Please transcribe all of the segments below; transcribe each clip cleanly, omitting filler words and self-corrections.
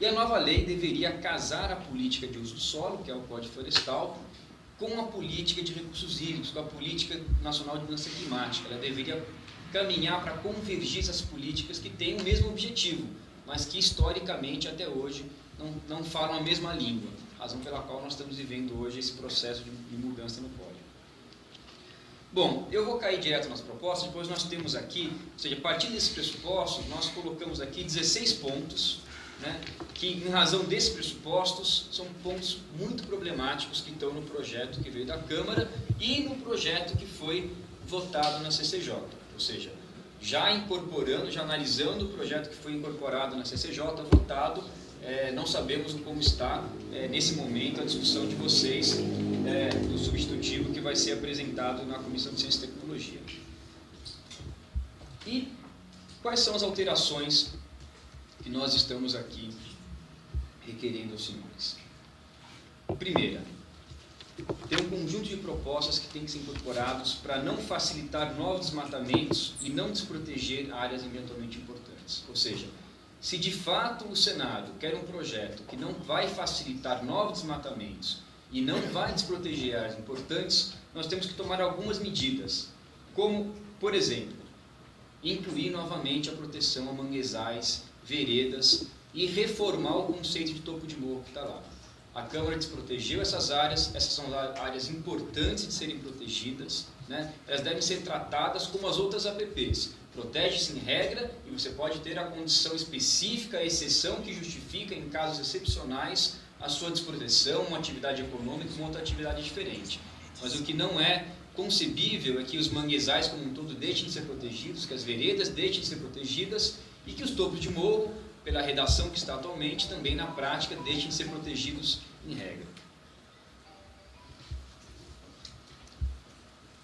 E a nova lei deveria casar a política de uso do solo, que é o Código Florestal, com a política de recursos hídricos, com a política nacional de mudança climática. Ela deveria caminhar para convergir essas políticas que têm o mesmo objetivo, mas que historicamente até hoje não falam a mesma língua, razão pela qual nós estamos vivendo hoje esse processo de mudança no Código. Bom, eu vou cair direto nas propostas, depois nós temos aqui, ou seja, a partir desses pressupostos, nós colocamos aqui 16 pontos, né, que em razão desses pressupostos são pontos muito problemáticos que estão no projeto que veio da Câmara e no projeto que foi votado na CCJ, ou seja, já incorporando, já analisando o projeto que foi incorporado na CCJ, votado, não sabemos como está nesse momento a discussão de vocês do substitutivo que vai ser apresentado na Comissão de Ciência e Tecnologia. E quais são as alterações que nós estamos aqui requerendo aos senhores? Primeira, tem um conjunto de propostas que tem que ser incorporados para não facilitar novos desmatamentos e não desproteger áreas ambientalmente importantes. Ou seja, se de fato o Senado quer um projeto que não vai facilitar novos desmatamentos e não vai desproteger áreas importantes, nós temos que tomar algumas medidas, como, por exemplo, incluir novamente a proteção a manguezais, veredas e reformar o conceito de topo de morro que está lá. A Câmara desprotegeu essas áreas, essas são áreas importantes de serem protegidas, né? Elas devem ser tratadas como as outras APPs. Protege-se em regra e você pode ter a condição específica, a exceção que justifica, em casos excepcionais, a sua desproteção, uma atividade econômica, uma outra atividade diferente. Mas o que não é concebível é que os manguezais como um todo deixem de ser protegidos, que as veredas deixem de ser protegidas e que os topos de morro, pela redação que está atualmente, também na prática deixem de ser protegidos em regra.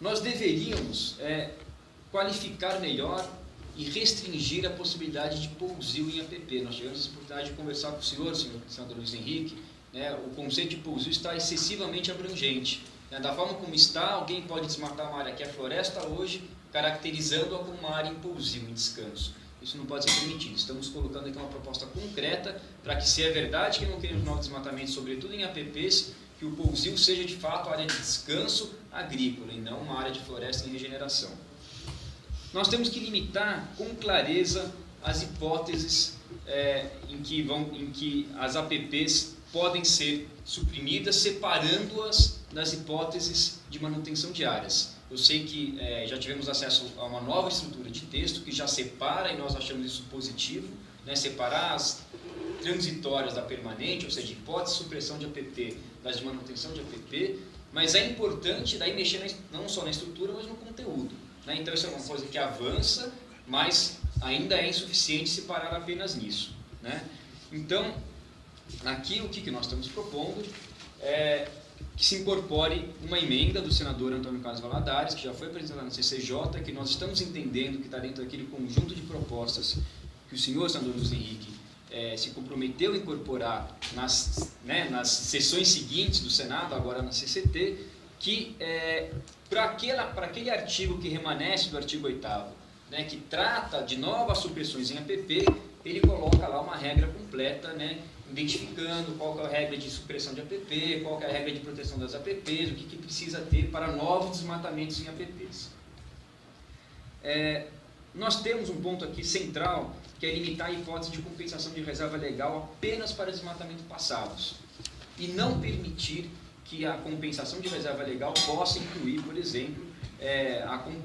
Nós deveríamos qualificar melhor e restringir a possibilidade de pousio em APP. Nós tivemos a oportunidade de conversar com o senhor senador Luiz Henrique, né? O conceito de pousio está excessivamente abrangente. Da forma como está, alguém pode desmatar uma área que é floresta hoje, caracterizando-a como uma área em pousio, em descanso. Isso não pode ser permitido. Estamos colocando aqui uma proposta concreta para que, se é verdade que não queremos novos desmatamentos, sobretudo em APPs, que o pousio seja de fato área de descanso agrícola e não uma área de floresta em regeneração. Nós temos que limitar com clareza as hipóteses em que as APPs podem ser suprimidas, separando-as das hipóteses de manutenção de áreas. Eu sei que já tivemos acesso a uma nova estrutura de texto que já separa, e nós achamos isso positivo, né, separar as transitórias da permanente, ou seja, hipótese de supressão de APP das de manutenção de APP, mas é importante daí mexer não só na estrutura, mas no conteúdo. Né? Então isso é uma coisa que avança, mas ainda é insuficiente se parar apenas nisso. Né? Então, aqui o que nós estamos propondo é que se incorpore uma emenda do senador Antônio Carlos Valadares, que já foi apresentada na CCJ, que nós estamos entendendo que está dentro daquele conjunto de propostas que o senhor senador Luiz Henrique se comprometeu a incorporar nas sessões seguintes do Senado, agora na CCT, que para aquele artigo que remanesce do artigo 8º, né, que trata de novas supressões em APP, ele coloca lá uma regra completa, né, identificando qual que é a regra de supressão de APP, qual que é a regra de proteção das APPs, o que precisa ter para novos desmatamentos em APPs. Nós temos um ponto aqui central, que é limitar a hipótese de compensação de reserva legal apenas para desmatamentos passados, e não permitir que a compensação de reserva legal possa incluir, por exemplo,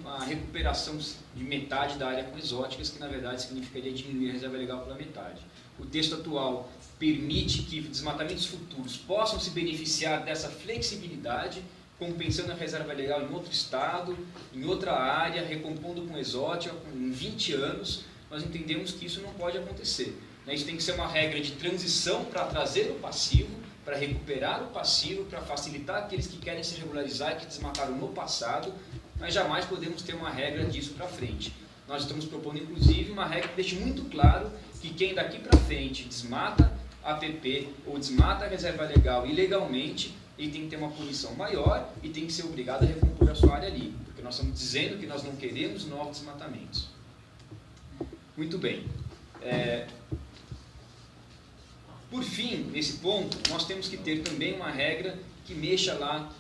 a recuperação de metade da área com exóticas, que na verdade significaria diminuir a reserva legal pela metade. O texto atual permite que desmatamentos futuros possam se beneficiar dessa flexibilidade, compensando a reserva legal em outro estado, em outra área, recompondo com exótica em 20 anos. Nós entendemos que isso não pode acontecer. Isso tem que ser uma regra de transição para trazer o passivo, para recuperar o passivo, para facilitar aqueles que querem se regularizar e que desmataram no passado, mas jamais podemos ter uma regra disso para frente. Nós estamos propondo, inclusive, uma regra que deixe muito claro que quem daqui para frente desmata APP ou desmata a reserva legal ilegalmente, ele tem que ter uma punição maior e tem que ser obrigado a recompor a sua área ali, porque nós estamos dizendo que nós não queremos novos desmatamentos. Muito bem. Por fim, nesse ponto, nós temos que ter também uma regra que mexa lá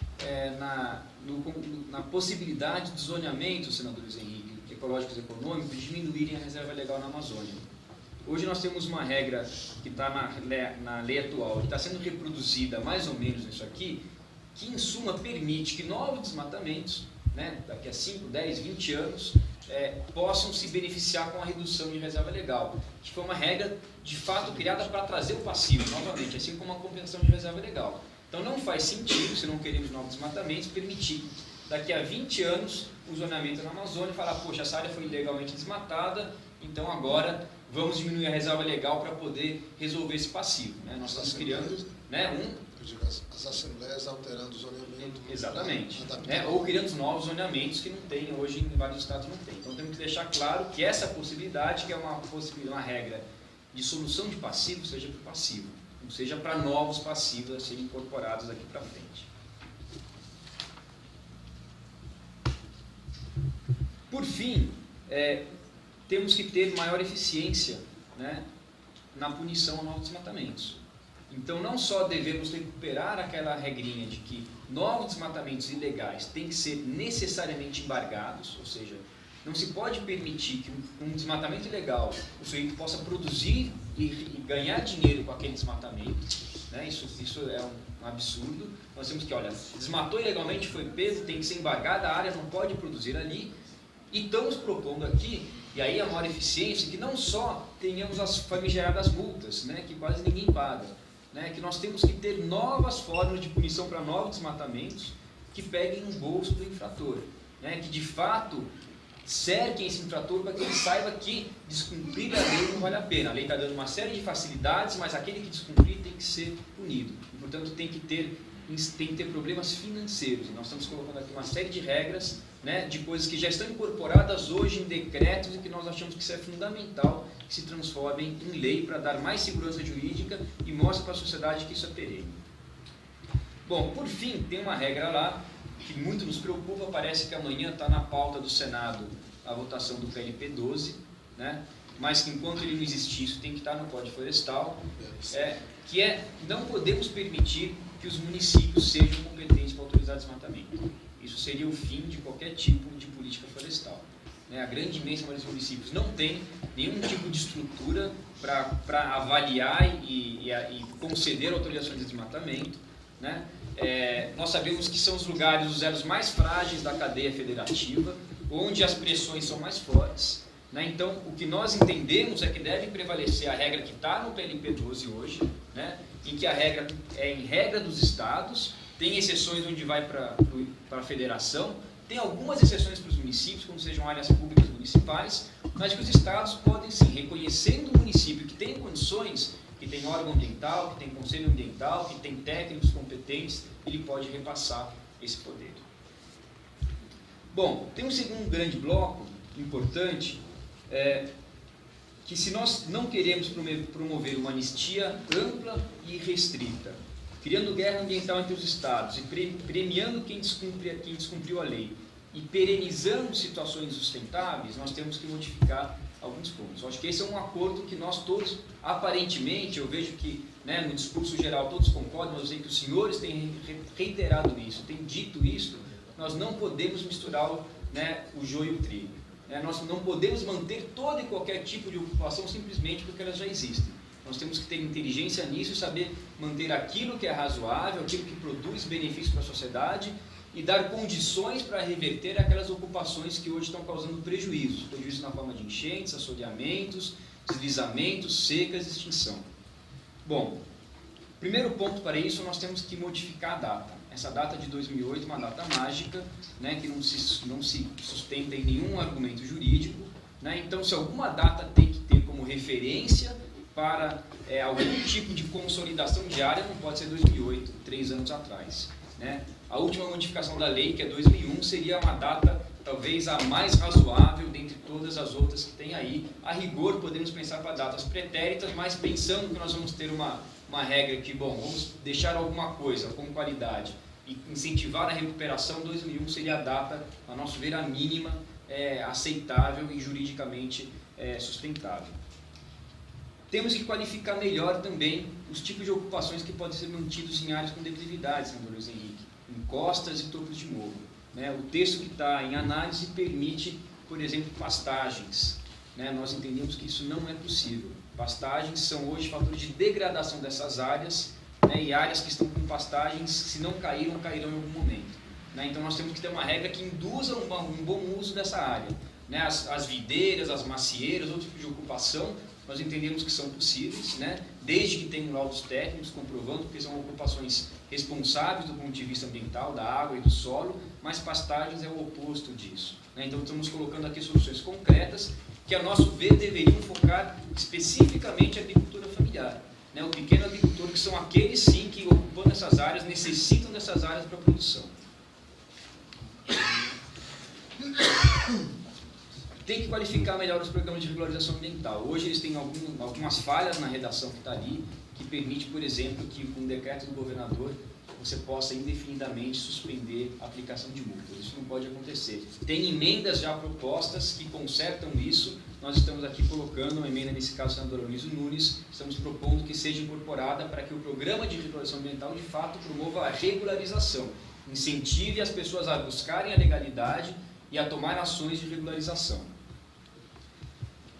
na possibilidade de zoneamento, senador Luiz Henrique, ecológicos e econômicos, de diminuírem a reserva legal na Amazônia. Hoje nós temos uma regra que está na lei atual, que está sendo reproduzida mais ou menos nisso aqui, que em suma permite que novos desmatamentos, né, daqui a 5, 10, 20 anos, possam se beneficiar com a redução de reserva legal, que foi uma regra de fato criada para trazer o passivo novamente, assim como a compensação de reserva legal. Então não faz sentido, se não queremos novos desmatamentos, permitir daqui a 20 anos o zoneamento na Amazônia e falar, poxa, essa área foi ilegalmente desmatada, então agora vamos diminuir a reserva legal para poder resolver esse passivo. Né? Nós estamos criando as assembleias alterando o zoneamento. Exatamente. Né? Ou criando novos zoneamentos que não tem hoje, em vários estados não tem. Então temos que deixar claro que essa possibilidade, que é uma regra de solução de passivo, seja para o passivo, não seja para novos passivos a serem incorporados daqui para frente. Por fim, temos que ter maior eficiência, né, na punição a novos desmatamentos. Então, não só devemos recuperar aquela regrinha de que novos desmatamentos ilegais têm que ser necessariamente embargados, ou seja, não se pode permitir que um desmatamento ilegal o sujeito possa produzir e ganhar dinheiro com aquele desmatamento, né? Isso é um absurdo. Nós temos que, olha, desmatou ilegalmente, foi pego, tem que ser embargada, a área não pode produzir ali. E estamos propondo aqui, e aí a maior eficiência, que não só tenhamos as famigeradas multas, né, que quase ninguém paga, né, que nós temos que ter novas formas de punição para novos desmatamentos que peguem no bolso do infrator, né, que de fato cerquem esse infrator para que ele saiba que descumprir a lei não vale a pena. A lei está dando uma série de facilidades, mas aquele que descumprir tem que ser punido. E, portanto, tem que ter problemas financeiros. E nós estamos colocando aqui uma série de regras, né, de coisas que já estão incorporadas hoje em decretos e que nós achamos que isso é fundamental que se transformem em lei para dar mais segurança jurídica e mostre para a sociedade que isso é perene. Bom, por fim, tem uma regra lá que muito nos preocupa, parece que amanhã está na pauta do Senado a votação do PLP 12, né, mas que enquanto ele não existir, isso tem que estar no Código Florestal, não podemos permitir que os municípios sejam competentes para autorizar desmatamento. Isso seria o fim de qualquer tipo de política florestal. A grande imensa maioria dos municípios não tem nenhum tipo de estrutura para avaliar e conceder autorizações de desmatamento. Né? Nós sabemos que são os lugares, os elos mais frágeis da cadeia federativa, onde as pressões são mais fortes. Né? Então, o que nós entendemos é que deve prevalecer a regra que está no PLP 12 hoje, né? Em que a regra é em regra dos estados, tem exceções onde vai para a federação, tem algumas exceções para os municípios, quando sejam áreas públicas municipais, mas que os estados podem sim, reconhecendo o município que tem condições, que tem órgão ambiental, que tem conselho ambiental, que tem técnicos competentes, ele pode repassar esse poder. Bom, tem um segundo grande bloco importante, que se nós não queremos promover uma anistia ampla e restrita, criando guerra ambiental entre os estados e premiando quem descumpriu a lei e perenizando situações sustentáveis, nós temos que modificar alguns pontos. Eu acho que esse é um acordo que nós todos, aparentemente, eu vejo que, né, no discurso geral todos concordam, mas eu sei que os senhores têm reiterado isso, têm dito isso, nós não podemos misturar o joio e o trigo. Nós não podemos manter todo e qualquer tipo de ocupação simplesmente porque elas já existem. Nós temos que ter inteligência nisso e saber manter aquilo que é razoável, aquilo que produz benefício para a sociedade e dar condições para reverter aquelas ocupações que hoje estão causando prejuízos na forma de enchentes, assoreamentos, deslizamentos, secas e extinção. Bom, primeiro ponto para isso, nós temos que modificar a data. Essa data de 2008 é uma data mágica, né, que não se sustenta em nenhum argumento jurídico. Né? Então, se alguma data tem que ter como referência para algum tipo de consolidação de área, não pode ser 2008, 3 anos atrás. Né? A última modificação da lei, que é 2001, seria uma data talvez a mais razoável dentre todas as outras que tem aí. A rigor, podemos pensar para datas pretéritas, mas pensando que nós vamos ter uma regra que, bom, vamos deixar alguma coisa com qualidade e incentivar a recuperação, 2001 seria a data, a nosso ver, a mínima, aceitável e juridicamente sustentável. Temos que qualificar melhor também os tipos de ocupações que podem ser mantidos em áreas com declividade, senador Luiz Henrique, em costas e topos de morro. Né? O texto que está em análise permite, por exemplo, pastagens. Né? Nós entendemos que isso não é possível. Pastagens são hoje fatores de degradação dessas áreas, né? E áreas que estão com pastagens, se não caíram, cairão em algum momento. Né? Então nós temos que ter uma regra que induza um bom uso dessa área. Né? As videiras, as macieiras, outros tipos de ocupação, nós entendemos que são possíveis, né? Desde que tenham laudos técnicos comprovando que são ocupações responsáveis do ponto de vista ambiental, da água e do solo, mas pastagens é o oposto disso. Né? Então estamos colocando aqui soluções concretas que, a nosso ver, deveriam focar especificamente a agricultura familiar. Né? O pequeno agricultor, que são aqueles, sim, que ocupando essas áreas, necessitam dessas áreas para a produção. Tem que qualificar melhor os programas de regularização ambiental. Hoje eles têm algumas falhas na redação que está ali, que permite, por exemplo, que com o decreto do governador você possa indefinidamente suspender a aplicação de multas. Isso não pode acontecer. Tem emendas já propostas que consertam isso. Nós estamos aqui colocando uma emenda, nesse caso, do senador Anísio Nunes, estamos propondo que seja incorporada para que o programa de regularização ambiental, de fato, promova a regularização, incentive as pessoas a buscarem a legalidade e a tomar ações de regularização.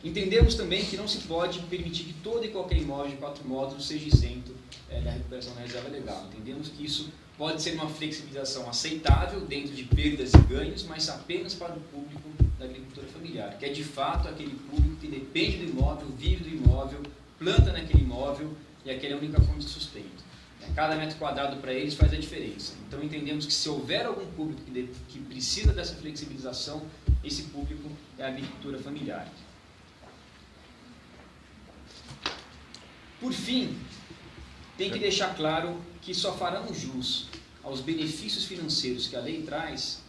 Entendemos também que não se pode permitir que todo e qualquer imóvel de 4 módulos seja isento da recuperação da reserva legal. Entendemos que isso pode ser uma flexibilização aceitável dentro de perdas e ganhos, mas apenas para o público da agricultura familiar, que é de fato aquele público que depende do imóvel, vive do imóvel, planta naquele imóvel e aquela é a única fonte de sustento. Cada metro quadrado para eles faz a diferença. Então entendemos que se houver algum público que precisa dessa flexibilização, esse público é a agricultura familiar. Por fim, tem que deixar claro que só farão jus aos benefícios financeiros que a lei traz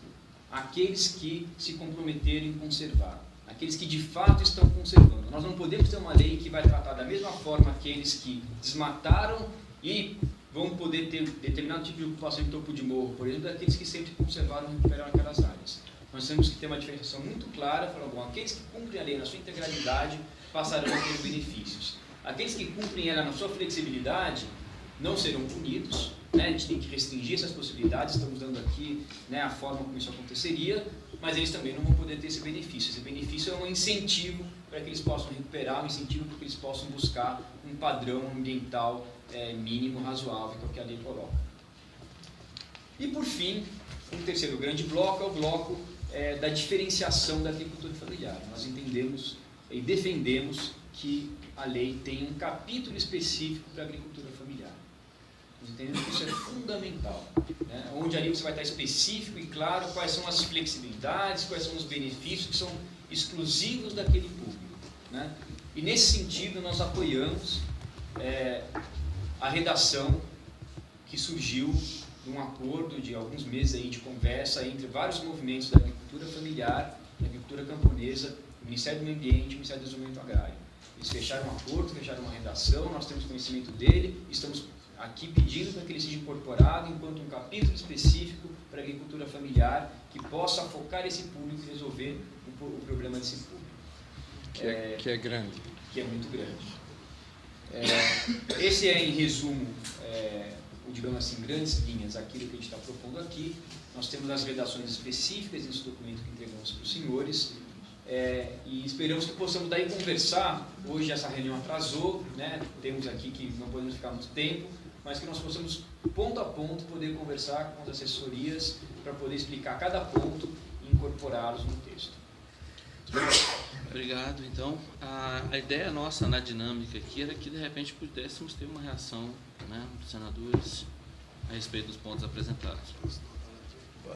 aqueles que se comprometerem em conservar, aqueles que de fato estão conservando. Nós não podemos ter uma lei que vai tratar da mesma forma aqueles que desmataram e vão poder ter determinado tipo de ocupação em topo de morro, por exemplo, daqueles que sempre conservaram e recuperaram aquelas áreas. Nós temos que ter uma diferenciação muito clara, falando, bom, aqueles que cumprem a lei na sua integralidade passarão a ter benefícios. Aqueles que cumprem ela na sua flexibilidade não serão punidos, né? A gente tem que restringir essas possibilidades, estamos dando aqui, né, a forma como isso aconteceria, mas eles também não vão poder ter esse benefício. Esse benefício é um incentivo para que eles possam recuperar, um incentivo para que eles possam buscar um padrão ambiental mínimo, razoável, que é o que a lei coloca. E por fim, um terceiro grande bloco é o bloco da diferenciação da agricultura familiar. Nós entendemos e defendemos que a lei tem um capítulo específico para a agricultura familiar. Nós entendemos que isso é fundamental, né? Onde ali você vai estar específico e claro quais são as flexibilidades, quais são os benefícios que são exclusivos daquele público, né? E nesse sentido nós apoiamos a redação que surgiu de um acordo de alguns meses aí de conversa entre vários movimentos da agricultura familiar, da agricultura camponesa, o Ministério do Meio Ambiente e o Ministério do Desenvolvimento Agrário. Eles fecharam um acordo, fecharam uma redação, nós temos conhecimento dele, estamos aqui pedindo para que ele seja incorporado enquanto um capítulo específico para a agricultura familiar que possa focar esse público e resolver o problema desse público. Que é grande. Que é muito grande. Esse é, em resumo, digamos assim, grandes linhas, aquilo que a gente está propondo aqui. Nós temos as redações específicas nesse documento que entregamos para os senhores. E esperamos que possamos daí conversar. Hoje essa reunião atrasou, né? Temos aqui que não podemos ficar muito tempo, mas que nós possamos, ponto a ponto, poder conversar com as assessorias para poder explicar cada ponto e incorporá-los no texto. Obrigado. Então, a ideia nossa na dinâmica aqui era que, de repente, pudéssemos ter uma reação, né, dos senadores a respeito dos pontos apresentados.